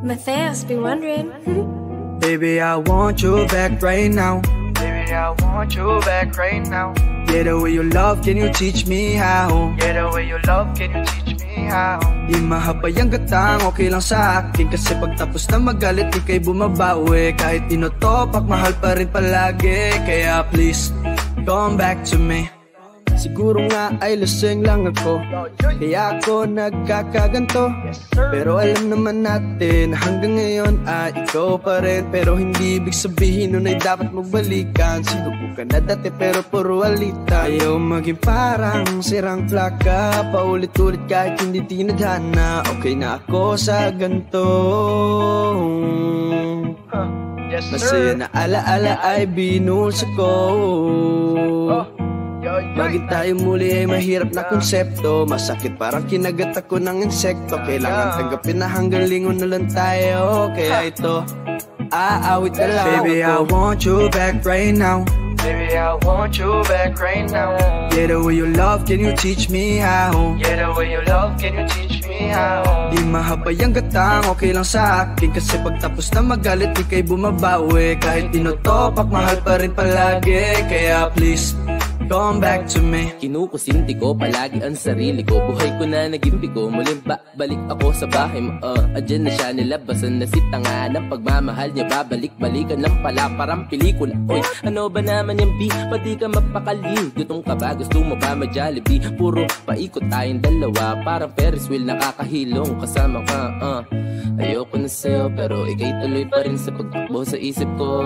Matthias be wondering. Baby, I want you back right now. Baby, I want you back right now. Yeah, the way you love, can you teach me how? Yeah, the way you love, can you teach me how? Di mahabay ang gatang, okay lang sa akin. Kasi pagtapos na magalit, di kay bumabawi. Kahit tinotopak, mahal pa rin palagi. Kaya please, come back to me. Siguro nga ay lasing lang ako, kaya ako nagkakaganto. Pero alam naman natin, hanggang ngayon ay ikaw pa rin. Pero hindi ibig sabihin nun ay dapat magbalikan. Sinubukan na dati pero puro alita. Ayaw maging parang sirang plaka, paulit-ulit kahit hindi tinadhana. Okay na ako sa ganto. Masaya na alaala ay binulsa ko. Bakit tayo muli ay mahirap na konsepto. Masakit parang kinagat ako ng insekto. Kailangan tanggapin na hanggang lingon na lang tayo. Kaya ito, aawit na lang. Baby, I want you back right now. Baby, I want you back right now. Yeah, the way you love, can you teach me how? Yeah, the way you love, can you teach me how? Di mahabay ang gatang, okay lang sa akin. Kasi pagtapos na magalit, di kay bumabawi. Kahit tinotopak, mahal pa rin palagi. Kaya please, come back to me. Kinukusinti ko palagi ang sarili ko. Buhay ko na naging bigo. Muling balik ako sa bahay mo. Adyan na siya, nilabasan na si tanga. Ng pagmamahal niya, babalik-balikan lang pala. Parang pelikula. Oy, ano ba naman yung B? Pati ka mapakali. Gutong ka ba? Gusto mo ba ma-Jollibee? Puro paikot tayong dalawa. Parang Ferris wheel, nakakahilong kasama ka. Ayoko na sa'yo, pero ikay tuloy pa rin sa pagtakbo sa isip ko.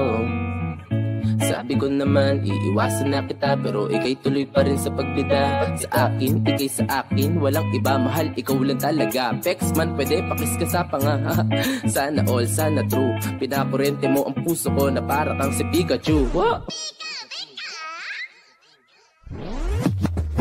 Sabi ko naman, iiwasan na kita, pero ikay tuloy pa rin sa pagbida. Sa akin, ikay sa akin, walang iba, mahal, ikaw lang talaga. Pex man, pwede pakis ka sa panga. Sana all, sana true. Pinakurente mo ang puso ko na para kang si Pikachu. What?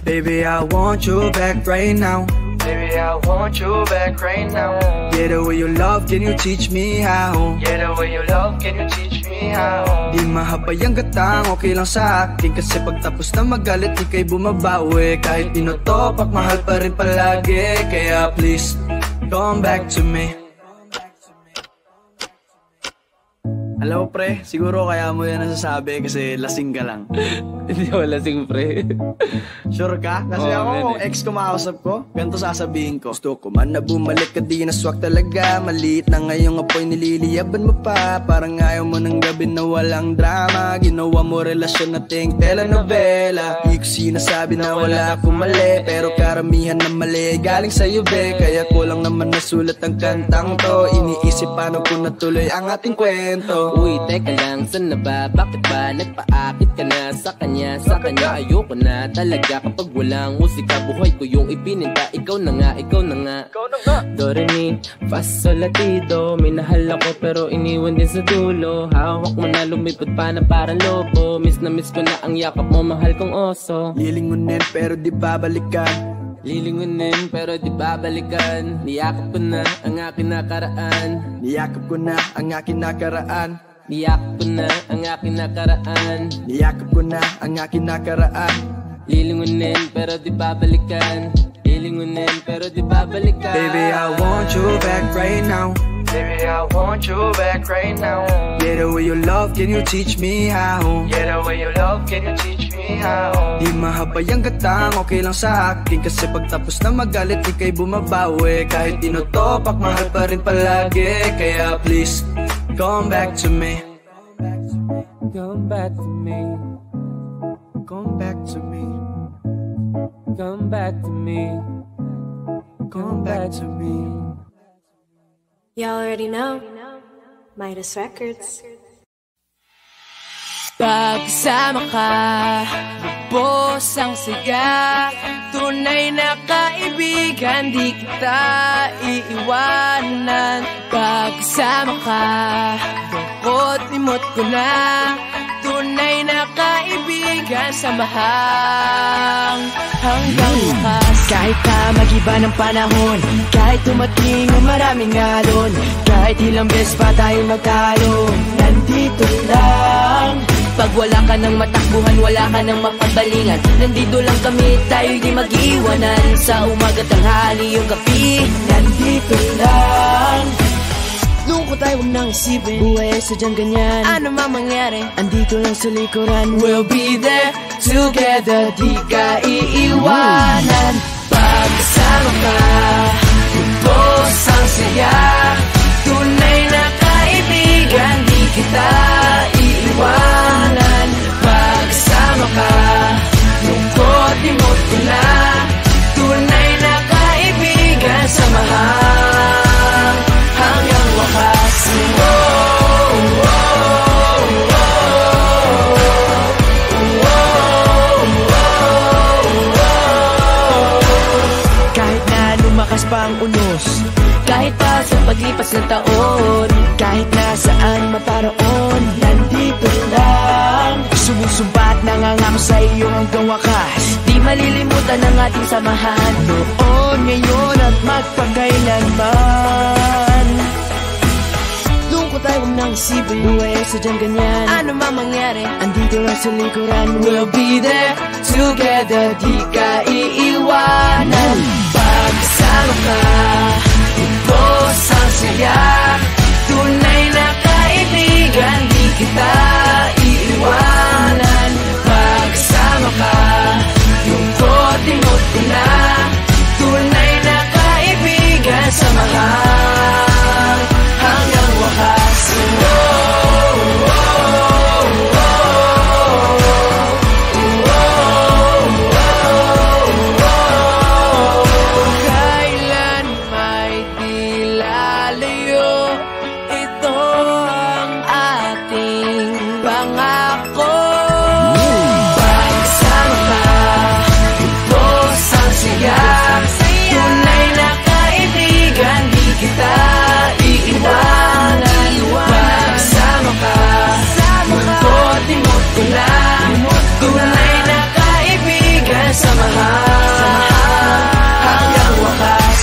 Baby, I want you back right now. Baby, I want you back right now. Yeah, the way you love, can you teach me how? Yeah, the way you love, can you teach me how? Di mahabay ang gatang, okay lang sa akin. Kasi pagtapos na magalit, di kay bumabawi. Kahit tinotopak, mahal pa rin palagi. Kaya please, come back to me. Alam mo pre, siguro kaya mo yan nasasabi kasi lasing ka lang. Hindi ako lasing pre. Sure ka? Kasi ako kung ex kumausap ko, ganito sasabihin ko. Gusto ko man na bumalik ka, di naswak talaga. Maliit na ngayong apoy, nililiyaban mo pa. Parang ayaw mo ng gabi na walang drama. Ginawa mo relasyon na ting telenovela. Di ko sinasabi na wala akong mali, pero karamihan na mali galing sa'yo be. Kaya ko lang naman nasulat ang kantang to. Iniisip paano ko natuloy ang ating kwento. Uy, teka lang, saan na ba? Bakit ba nagpaakit ka na sa kanya? Sa kanya ayoko na talaga. Kapag walang musika, buhay ko yung ipininta. Ikaw na nga, ikaw na nga. Do, re, mi, fa, sol, la, ti, do. Minahal ako pero iniwan din sa dulo. Hawak mo na, lumipad pa na parang lobo. Miss na miss ko na ang yakap mo, mahal kong oso. Lilingunin pero di babalikan. Lilingunin pero di babalikan. Niyakap ko na ang aking nakaraan. Niyakap ko na ang aking nakaraan. Niyakap ko na ang aking nakaraan. Niyakap ko na ang aking nakaraan. Lilingunin pero di babalikan. Lilingunin pero di babalikan. Baby, I want you back right now. Baby, I want you back right now. Yeah, the way you love, can you teach me how? Yeah, the way you love, can you teach me how? Di mahabay ang gatang, okay lang sa akin. Kasi pagtapos na magalit, di kay bumabawi. Kahit tinotopak, mahal pa rin palagi. Kaya please, come back to me. Come back to me. Come back to me. Come back to me. Come back to me. Y'all already know. Midas Records. Pagsama ka, lubos ang siga. Tunay na kaibigan, di kita iiwanan. Pagsama ka, lungkot-limot ko na. Tunay na kaibigan, samahang hanggang wakas. Kahit pa mag-iba ng panahon, kahit tumating ang maraming alon, kahit ilang beses pa tayo magtalo, nandito lang Pag wala ka ng matakbuhan, wala ka ng mapagbalingan. Nandito lang kami, tayo'y di mag-iwanan. Sa umaga, tanghali, yung gabi, nandito lang. Lungkot ay huwag nang isipin, buhay ay sadyang ganyan. Ano man mangyari, andito lang sa likuran. We'll be there together, di ka iiwanan. Pagkasama ka, lubos ang saya. Tunay na kaibigan, di kita iiwanan. Pagkasama ka, lungkot imot ko na. Tunay na kaibigan, samahan hanggang wakas. Kahit na lumakas pa ang unos, kahit pa sa paglipas ng taon, kahit na saan maparoon, nandito lang. Sumusumpa at nangangako sa iyo hanggang wakas. Di malilimutan ang ating samahan, noon, ngayon at magpakailanman. Lungkot ay huwag nang isipin, buhay ay sadyang ganyan. Ano man mangyari, andito lang sa likuran. We'll be there together, di ka iiwanan. Pagkasama ka, lubos ang saya. Tunay na kaibigan, di kita iiwanan. Pagkasama ka, lungkot imot ko na. Tunay na kaibigan, samahan hanggang wakas. Kailan may di lalayo, ito ang ating pangako. Pagkasama ka, lubos ang saya. Tunay na kaibigan, di kita iiwanan. Pagkasama ka, lungkot imot ko na. Tunay na kaibigan, samahan hanggang wakas.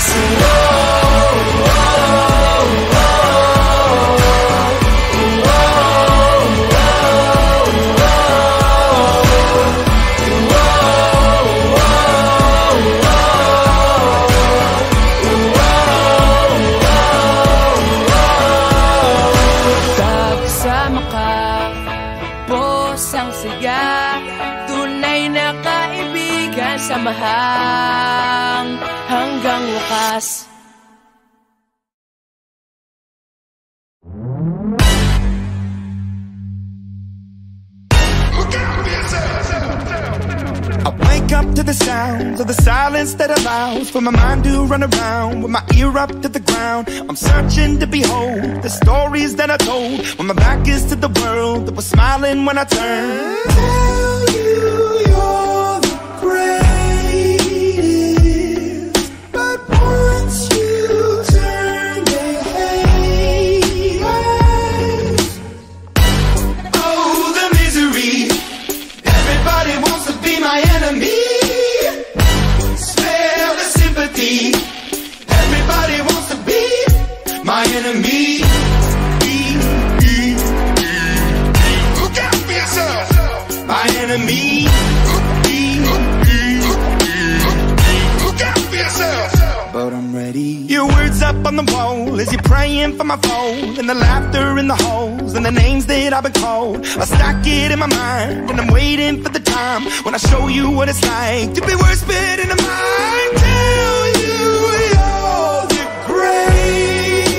Pagkasama ka, lubos ang saya. Tunay na kaibigan, samahan hanggang wakas. I wake up to the sounds of the silence that allows for my mind to run around with my ear up to the ground. I'm searching to behold the stories that I told when my back is to the world that was smiling when I turned. Tell you you're the greatest, but once you turn, they hate us. Oh, the misery. Everybody wants to be my enemy. Spare the sympathy. Everybody wants to be my enemy. Look out for yourself. My enemy. Look out for yourself. But I'm ready. Your words up on the wall as you're praying for my phone, and the laughter in the halls and the names that I've been called. I stack it in my mind and I'm waiting for the time when I show you what it's like to be worse fit in the mind. Tell you you're the greatest,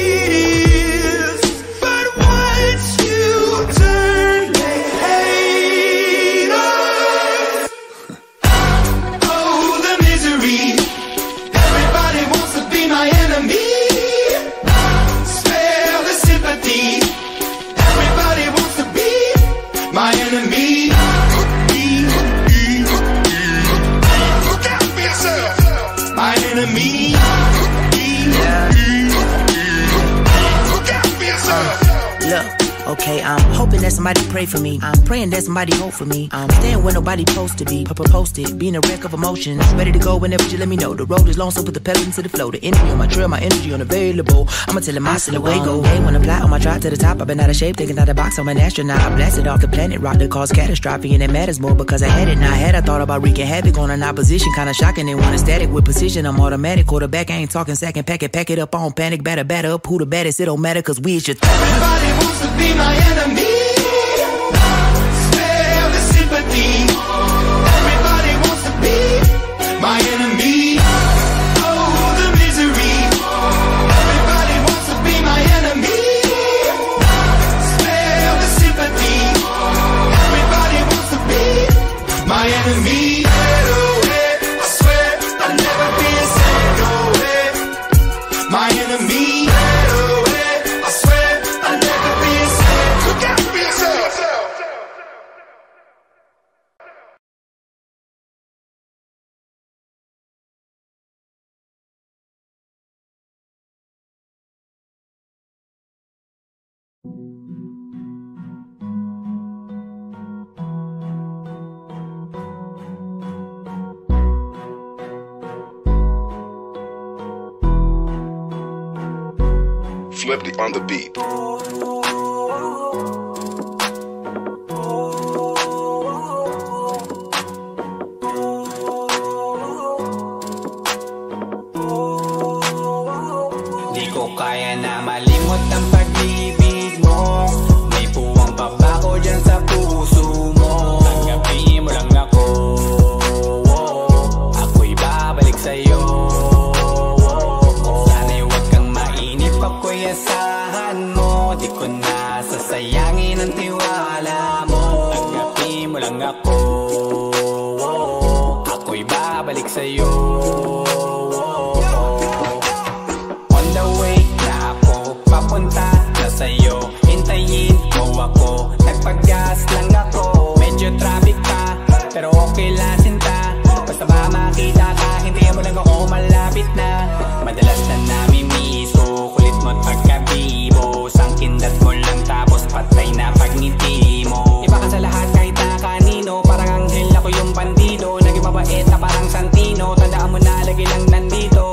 but once you turn, they hate us. Oh, the misery. Everybody wants to be my enemy. Spare the sympathy. Everybody wants to be my enemy. Look out for yourself. Okay, I'm hoping that somebody pray for me. I'm praying that somebody hope for me. I'm staying where nobody supposed to be. Posted, being a wreck of emotions. Ready to go whenever you let me know. The road is long, so put the pedal into the flow. The energy on my trail, my energy unavailable. I'ma tell him I still away go. Hey, when I fly on my drive to the top, I've been out of shape, thinking out the box. I'm an astronaut. I blasted off the planet, rock that caused catastrophe, and it matters more because I had it. Now I had I thought about wreaking havoc on an opposition, kinda shocking. They want a static with precision. I'm automatic, quarterback. I ain't talking second pack it up on panic, batter up. Who the baddest? It don't matter, cause we is your everybody wants to be my enemy. Spare the sympathy. Everybody wants to be my enemy. Oh, the misery. Everybody wants to be my enemy. Spare the sympathy. Everybody wants to be my enemy. I swear I'll never be a sad away. My enemy. I swear I'll never be a sad. Look out for yourself. Flipped on the beat. Di ko kaya na malimot ang pag-ibig mo. May puwang pa ba ko dyan sa puso mo? Tanggapin mo lang ako. Ako'y babalik sa'yo. Sana'y huwag kang mainip, ako'y asahan mo. Di ko na sasayangin ang tiwala mo. Tanggapin mo lang ako. Ako'y babalik sa'yo. Papunta na sa'yo, hintayin mo ako. Nagpag-gas lang ako, medyo traffic pa, pero okay lang sinta. Basta ba makita ka, hintayin mo lang ako, malapit na. Madalas na namimiso, kulit mo't pagkabibo. Sangkindat mo lang tapos patay na pagngiti mo. Iba ka sa lahat kahit na kanino, parang anghel ako yung bandido. Naging mabait na parang Santino, tandaan mo na lagi lang nandito.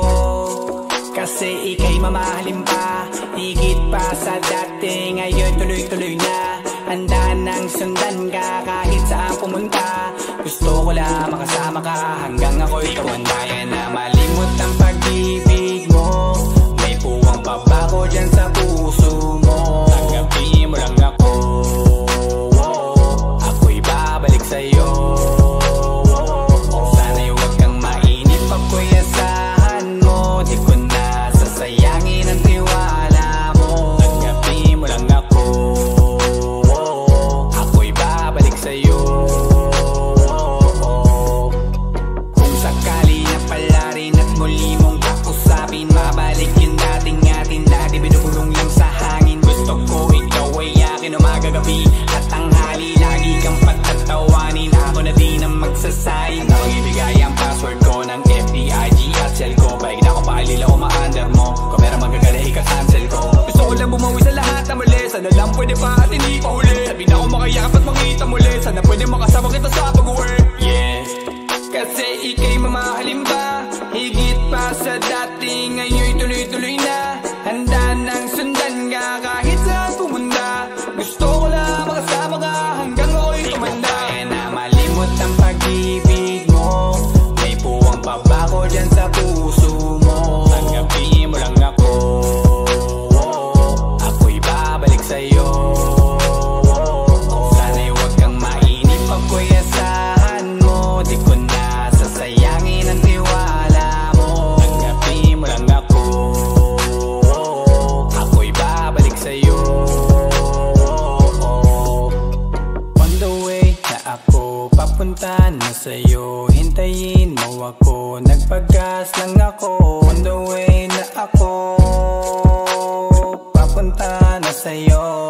Kasi ika'y mamahalin pa, higit pa sa dati. Ngayon tuloy-tuloy na, handa nang sundan ka kahit saan pumunta. Gusto ko lang makasama ka hanggang ako'y tumanda. Na malimot ang pag-ibig mo. May puwang pa ba ko dyan sa puso mo? Tanggapin mo lang ako. Ako'y babalik sa'yo. Sana'y huwag kang mainip, ako'y asahan mo. Di ko na sasayangin ang tiwala mo. Tanggapin mo lang ako. Ako'y babalik sa'yo. Kung sakali na pala rin at muli mong kausapin, mabalik yung dating atin, dati binubulong lang sa hangin. Gusto ko ikaw ay akin umagabi at tanghali, lagi kang patatawanin. Ako na din ang magsasayin na mag-ibigay ang password ko ng FBIG at cell ko. Baig na ako paalila o ma-under mo, kung meron magagala ika-cancel ko. Gusto ko lang bumawi sa lahat na mali, sana lang pwede pa at hindi pa huli. Sabi na ako makayakap at makita muli, sana pwede makasama kita sa pag-work. Yeah, kasi ika'y mamahalin ba, higit pa sa dati. Ngayon'y tuloy-tuloy na, handa nang sundan ka kahit saan pumunta. Gusto ko lang makasama ka hanggang ako'y tumanda. Kaya na malimot ang pag-ibig mo. May puwang pa ba ko dyan sa puso mo? Tanggapin mo lang ako. Ako'y babalik sa'yo. Sana'y huwag kang mainip, ako'y asahan mo. Di ko na sasayangin ang tiwala mo. Tanggapin mo lang ako. Ako'y babalik sa'yo. On the way na ako, papunta na sa'yo, hintayin mo ako. Nagpag-gas lang ako. On the way na ako, papunta na sa'yo.